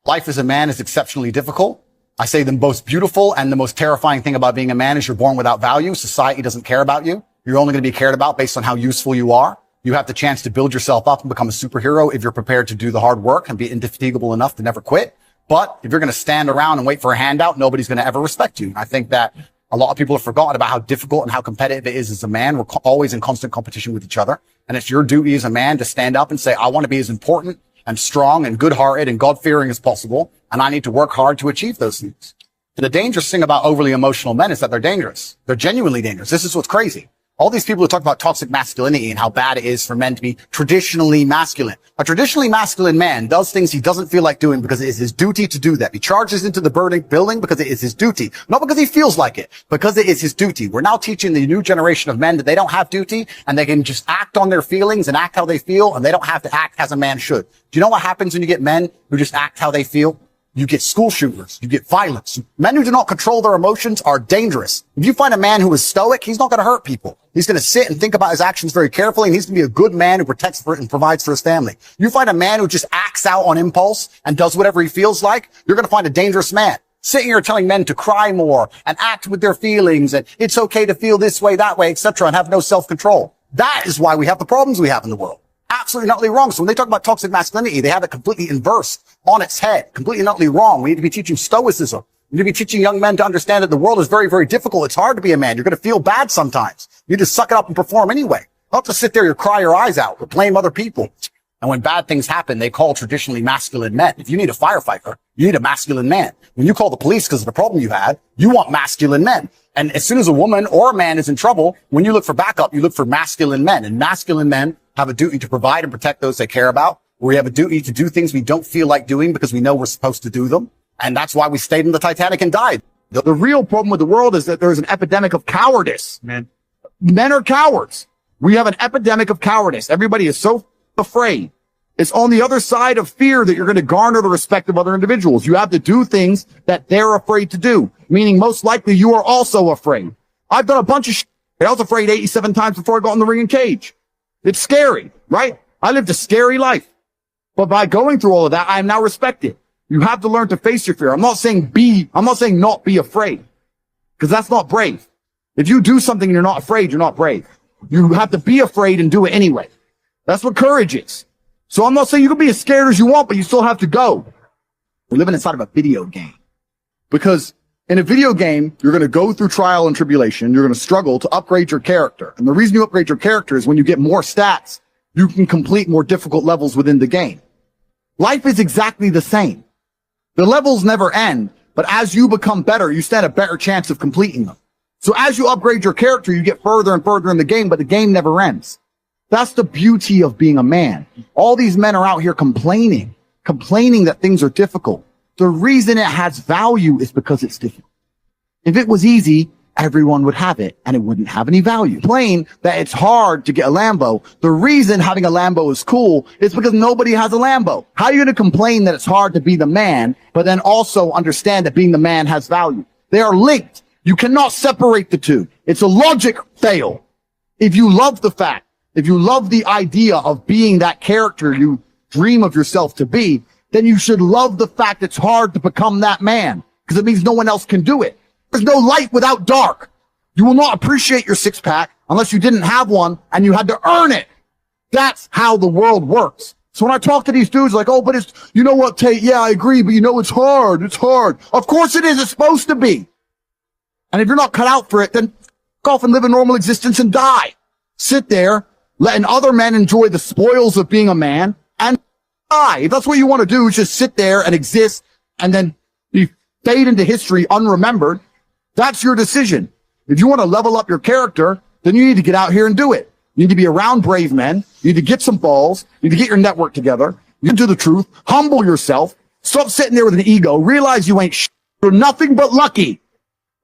Life as a man is exceptionally difficult. I say the most beautiful and the most terrifying thing about being a man is you're born without value. Society doesn't care about you. You're only going to be cared about based on how useful you are. You have the chance to build yourself up and become a superhero if you're prepared to do the hard work and be indefatigable enough to never quit. But if you're going to stand around and wait for a handout, nobody's going to ever respect you. I think that a lot of people have forgotten about how difficult and how competitive it is as a man. We're always in constant competition with each other. And it's your duty as a man to stand up and say, I want to be as important and strong and good-hearted and God-fearing as possible. And I need to work hard to achieve those things. The dangerous thing about overly emotional men is that they're dangerous. They're genuinely dangerous. This is what's crazy. All these people who talk about toxic masculinity and how bad it is for men to be traditionally masculine. A traditionally masculine man does things he doesn't feel like doing because it is his duty to do that. He charges into the burning building because it is his duty. Not because he feels like it, because it is his duty. We're now teaching the new generation of men that they don't have duty and they can just act on their feelings and act how they feel and they don't have to act as a man should. Do you know what happens when you get men who just act how they feel? You get school shooters. You get violence. Men who do not control their emotions are dangerous. If you find a man who is stoic, he's not going to hurt people. He's going to sit and think about his actions very carefully, and he's going to be a good man who protects for it and provides for his family. You find a man who just acts out on impulse and does whatever he feels like, you're going to find a dangerous man. Sitting here telling men to cry more and act with their feelings and it's okay to feel this way, that way, etc., and have no self-control. That is why we have the problems we have in the world. Absolutely not wrong. So when they talk about toxic masculinity, they have it completely inverse on its head, completely not wrong. We need to be teaching stoicism. We need to be teaching young men to understand that the world is very, very difficult. It's hard to be a man. You're going to feel bad sometimes. You need to suck it up and perform anyway. Not to sit there and cry your eyes out or blame other people. And when bad things happen, they call traditionally masculine men. If you need a firefighter, you need a masculine man. When you call the police because of the problem you had, you want masculine men. And as soon as a woman or a man is in trouble, when you look for backup, you look for masculine men. And masculine men have a duty to provide and protect those they care about. We have a duty to do things we don't feel like doing because we know we're supposed to do them. And that's why we stayed in the Titanic and died. The real problem with the world is that there's an epidemic of cowardice, man. Men are cowards. We have an epidemic of cowardice. Everybody is so afraid. It's on the other side of fear that you're going to garner the respect of other individuals. You have to do things that they're afraid to do, meaning most likely you are also afraid. I've done a bunch of shit. I was afraid 87 times before I got in the ring and cage. It's scary, right? I lived a scary life. But by going through all of that, I am now respected. You have to learn to face your fear. I'm not saying not be afraid, because that's not brave. If you do something and you're not afraid, you're not brave. You have to be afraid and do it anyway. That's what courage is. So I'm not saying you can be as scared as you want, but you still have to go. We're living inside of a video game. Because in a video game, you're going to go through trial and tribulation. You're going to struggle to upgrade your character. And the reason you upgrade your character is when you get more stats, you can complete more difficult levels within the game. Life is exactly the same. The levels never end, but as you become better, you stand a better chance of completing them. So as you upgrade your character, you get further and further in the game, but the game never ends. That's the beauty of being a man. All these men are out here complaining that things are difficult. The reason it has value is because it's difficult. If it was easy, everyone would have it and it wouldn't have any value. Complain that it's hard to get a Lambo. The reason having a Lambo is cool is because nobody has a Lambo. How are you going to complain that it's hard to be the man, but then also understand that being the man has value? They are linked. You cannot separate the two. It's a logic fail. If you love the idea of being that character you dream of yourself to be, then you should love the fact it's hard to become that man, because it means no one else can do it. There's no light without dark. You will not appreciate your six-pack unless you didn't have one and you had to earn it. That's how the world works. So when I talk to these dudes like, oh, but it's, you know what, Tate? Yeah, I agree, but you know, it's hard. It's hard. Of course it is. It's supposed to be. And if you're not cut out for it, then go off and live a normal existence and die. Sit there, letting other men enjoy the spoils of being a man and die. If that's what you want to do, is just sit there and exist and then be fade into history unremembered. That's your decision. If you want to level up your character, then you need to get out here and do it. You need to be around brave men. You need to get some balls. You need to get your network together. You can do the truth. Humble yourself. Stop sitting there with an ego. Realize you ain't shit. You're nothing but lucky.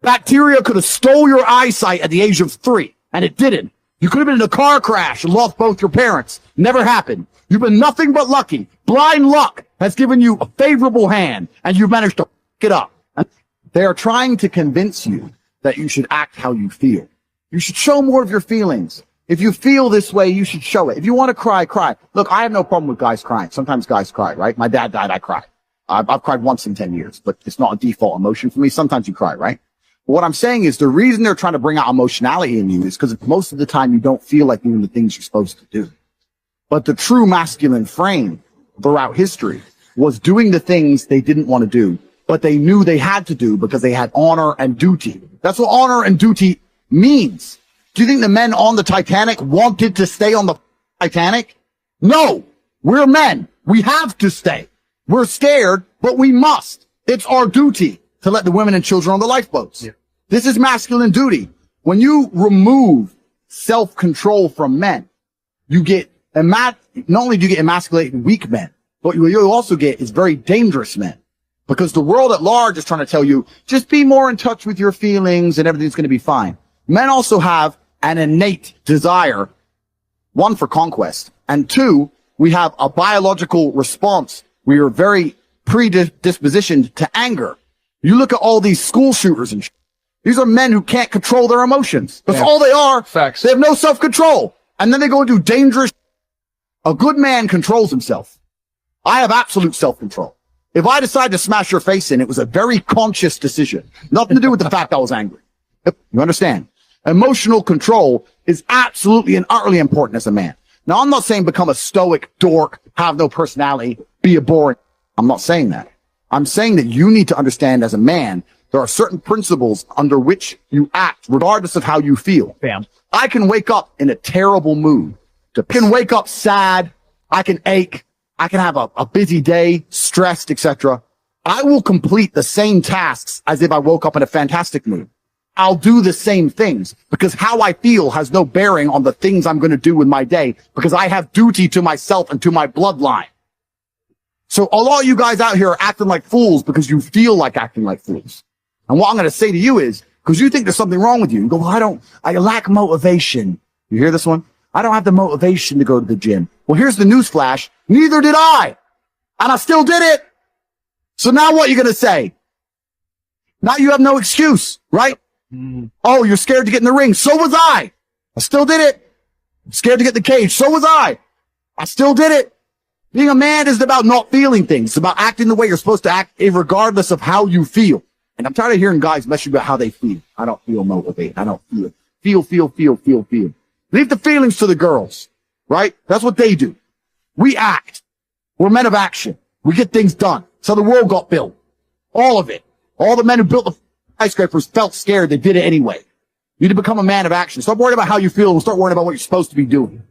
Bacteria could have stole your eyesight at the age of 3, and it didn't. You could have been in a car crash and lost both your parents. Never happened. You've been nothing but lucky. Blind luck has given you a favorable hand, and you've managed to f*** it up. They are trying to convince you that you should act how you feel. You should show more of your feelings. If you feel this way, you should show it. If you want to cry, cry. Look, I have no problem with guys crying. Sometimes guys cry, right? My dad died, I cried. I've cried once in 10 years, but it's not a default emotion for me. Sometimes you cry, right? But what I'm saying is the reason they're trying to bring out emotionality in you is because most of the time you don't feel like doing the things you're supposed to do. But the true masculine frame throughout history was doing the things they didn't want to do, but they knew they had to do because they had honor and duty. That's what honor and duty means. Do you think the men on the Titanic wanted to stay on the Titanic? No, we're men. We have to stay. We're scared, but we must. It's our duty to let the women and children on the lifeboats. Yeah. This is masculine duty. When you remove self-control from men, you get not only do you get emasculated weak men, but what you also get is very dangerous men. Because the world at large is trying to tell you, just be more in touch with your feelings and everything's going to be fine. Men also have an innate desire, one, for conquest, and two, we have a biological response. We are very predispositioned to anger. You look at all these school shooters and these are men who can't control their emotions. That's all they are. Facts. They have no self-control. And then they go and do dangerous. A good man controls himself. I have absolute self-control. If I decide to smash your face in, it was a very conscious decision. Nothing to do with the fact I was angry. You understand? Emotional control is absolutely and utterly important as a man. Now, I'm not saying become a stoic dork, have no personality, be a boring. I'm not saying that. I'm saying that you need to understand as a man, there are certain principles under which you act, regardless of how you feel. Bam. I can wake up in a terrible mood. I can wake up sad. I can ache. I can have a busy day, stressed, etc. I will complete the same tasks as if I woke up in a fantastic mood. I'll do the same things because how I feel has no bearing on the things I'm going to do in my day because I have duty to myself and to my bloodline. So a lot of you guys out here are acting like fools because you feel like acting like fools. And what I'm going to say to you is, because you think there's something wrong with you, you go, well, I lack motivation. You hear this one? I don't have the motivation to go to the gym. Well, here's the news flash. Neither did I. And I still did it. So now what are you going to say? Now you have no excuse, right? Oh, you're scared to get in the ring. So was I. I still did it. Scared to get in the cage. So was I. I still did it. Being a man isn't about not feeling things. It's about acting the way you're supposed to act, regardless of how you feel. And I'm tired of hearing guys mess about how they feel. I don't feel motivated. I don't feel it. Feel. Leave the feelings to the girls, right? That's what they do. We act. We're men of action. We get things done. So the world got built. All of it. All the men who built the skyscrapers felt scared. They did it anyway. You need to become a man of action. Stop worrying about how you feel and start worrying about what you're supposed to be doing.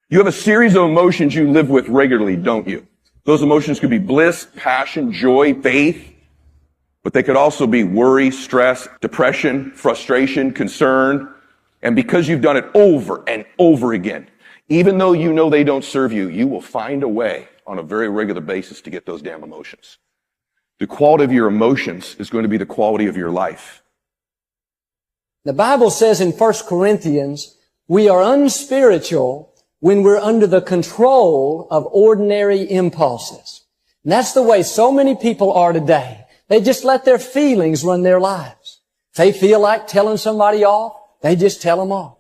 You have a series of emotions you live with regularly, don't you? Those emotions could be bliss, passion, joy, faith, but they could also be worry, stress, depression, frustration, concern. And because you've done it over and over again, even though you know they don't serve you, you will find a way on a very regular basis to get those damn emotions. The quality of your emotions is going to be the quality of your life. The Bible says in 1 Corinthians, we are unspiritual when we're under the control of ordinary impulses. And that's the way so many people are today. They just let their feelings run their lives. If they feel like telling somebody off, they just tell them off.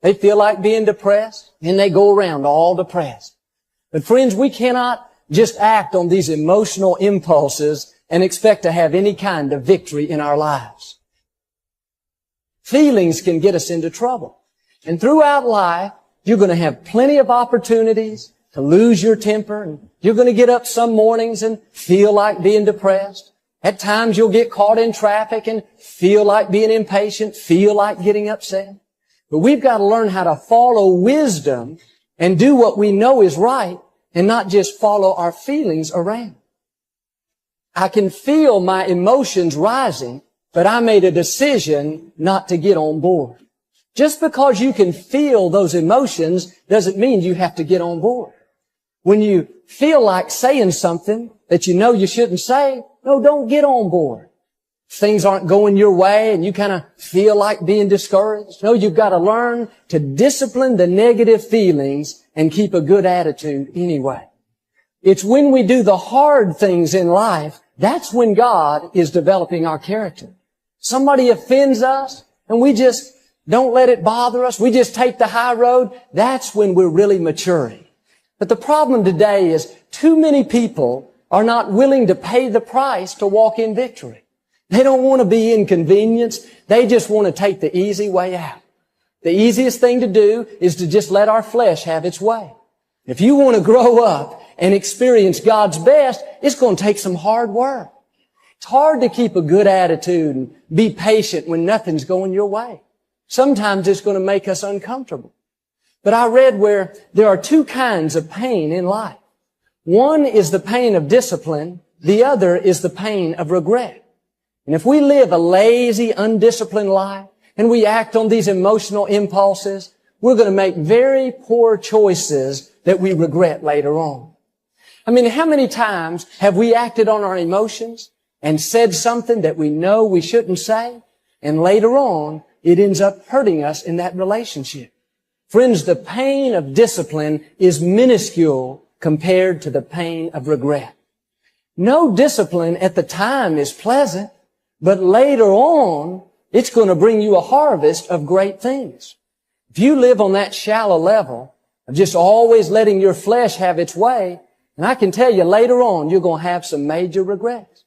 They feel like being depressed, and they go around all depressed. But friends, we cannot just act on these emotional impulses and expect to have any kind of victory in our lives. Feelings can get us into trouble. And throughout life, you're going to have plenty of opportunities to lose your temper, and you're going to get up some mornings and feel like being depressed. At times you'll get caught in traffic and feel like being impatient, feel like getting upset. But we've got to learn how to follow wisdom and do what we know is right and not just follow our feelings around. I can feel my emotions rising, but I made a decision not to get on board. Just because you can feel those emotions doesn't mean you have to get on board. When you feel like saying something that you know you shouldn't say, no, don't get on board. If things aren't going your way and you kind of feel like being discouraged, no, you've got to learn to discipline the negative feelings and keep a good attitude anyway. It's when we do the hard things in life, that's when God is developing our character. Somebody offends us and we just don't let it bother us. We just take the high road. That's when we're really maturing. But the problem today is too many people are not willing to pay the price to walk in victory. They don't want to be inconvenienced. They just want to take the easy way out. The easiest thing to do is to just let our flesh have its way. If you want to grow up and experience God's best, it's going to take some hard work. It's hard to keep a good attitude and be patient when nothing's going your way. Sometimes it's going to make us uncomfortable. But I read where there are two kinds of pain in life. One is the pain of discipline. The other is the pain of regret. And if we live a lazy, undisciplined life and we act on these emotional impulses, we're going to make very poor choices that we regret later on. I mean, how many times have we acted on our emotions and said something that we know we shouldn't say, and later on it ends up hurting us in that relationship? Friends, the pain of discipline is minuscule compared to the pain of regret. No discipline at the time is pleasant, but later on, it's going to bring you a harvest of great things. If you live on that shallow level of just always letting your flesh have its way, and I can tell you later on, you're going to have some major regrets.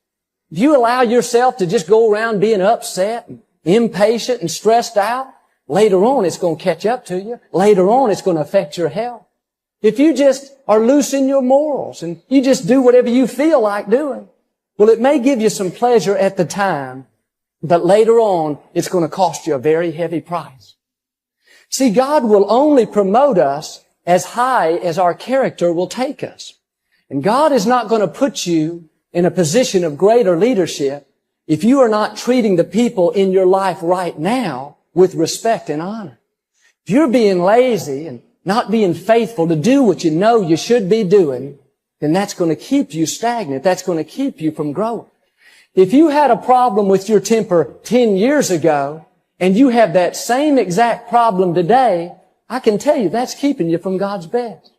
If you allow yourself to just go around being upset and impatient and stressed out, later on it's going to catch up to you. Later on it's going to affect your health. If you just are loose in your morals and you just do whatever you feel like doing, well, it may give you some pleasure at the time, but later on it's going to cost you a very heavy price. See, God will only promote us as high as our character will take us. And God is not going to put you in a position of greater leadership if you are not treating the people in your life right now with respect and honor. If you're being lazy and not being faithful to do what you know you should be doing, then that's going to keep you stagnant. That's going to keep you from growing. If you had a problem with your temper 10 years ago and you have that same exact problem today, I can tell you that's keeping you from God's best.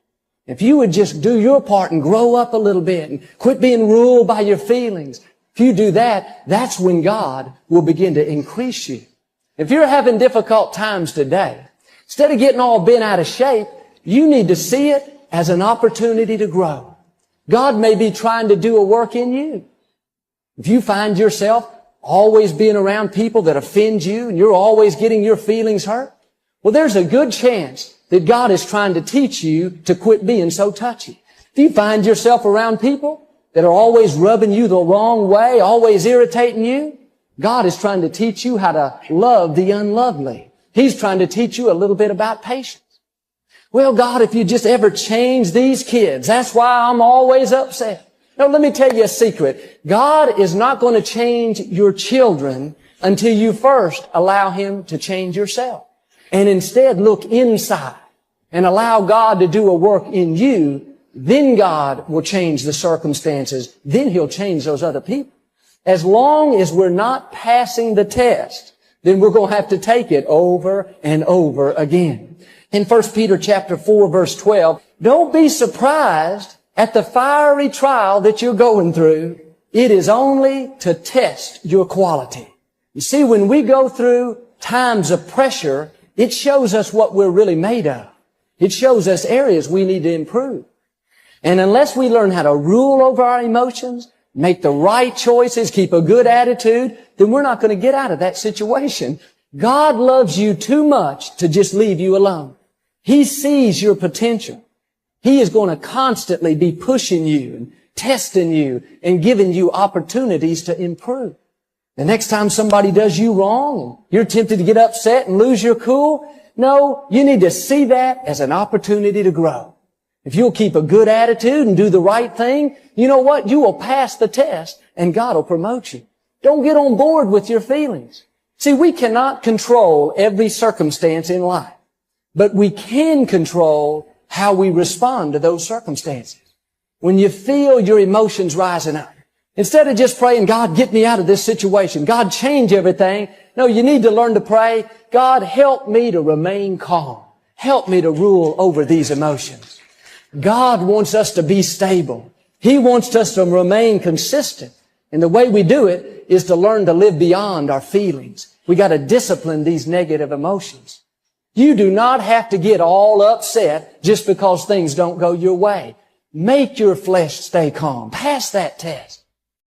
If you would just do your part and grow up a little bit and quit being ruled by your feelings, if you do that, that's when God will begin to increase you. If you're having difficult times today, instead of getting all bent out of shape, you need to see it as an opportunity to grow. God may be trying to do a work in you. If you find yourself always being around people that offend you and you're always getting your feelings hurt, well, there's a good chance that God is trying to teach you to quit being so touchy. If you find yourself around people that are always rubbing you the wrong way, always irritating you, God is trying to teach you how to love the unlovely. He's trying to teach you a little bit about patience. Well, God, if you just ever change these kids, that's why I'm always upset. No, let me tell you a secret. God is not going to change your children until you first allow Him to change yourself. And instead look inside and allow God to do a work in you. Then God will change the circumstances. Then He'll change those other people. As long as we're not passing the test, then we're going to have to take it over and over again. In 1 Peter chapter 4, verse 12, don't be surprised at the fiery trial that you're going through. It is only to test your quality. You see, when we go through times of pressure, it shows us what we're really made of. It shows us areas we need to improve. And unless we learn how to rule over our emotions, make the right choices, keep a good attitude, then we're not going to get out of that situation. God loves you too much to just leave you alone. He sees your potential. He is going to constantly be pushing you and testing you and giving you opportunities to improve. The next time somebody does you wrong and you're tempted to get upset and lose your cool, no, you need to see that as an opportunity to grow. If you'll keep a good attitude and do the right thing, you know what? You will pass the test and God will promote you. Don't get on board with your feelings. See, we cannot control every circumstance in life, but we can control how we respond to those circumstances. When you feel your emotions rising up, instead of just praying, God, get me out of this situation, God, change everything, no, you need to learn to pray, God, help me to remain calm. Help me to rule over these emotions. God wants us to be stable. He wants us to remain consistent. And the way we do it is to learn to live beyond our feelings. We got to discipline these negative emotions. You do not have to get all upset just because things don't go your way. Make your flesh stay calm. Pass that test.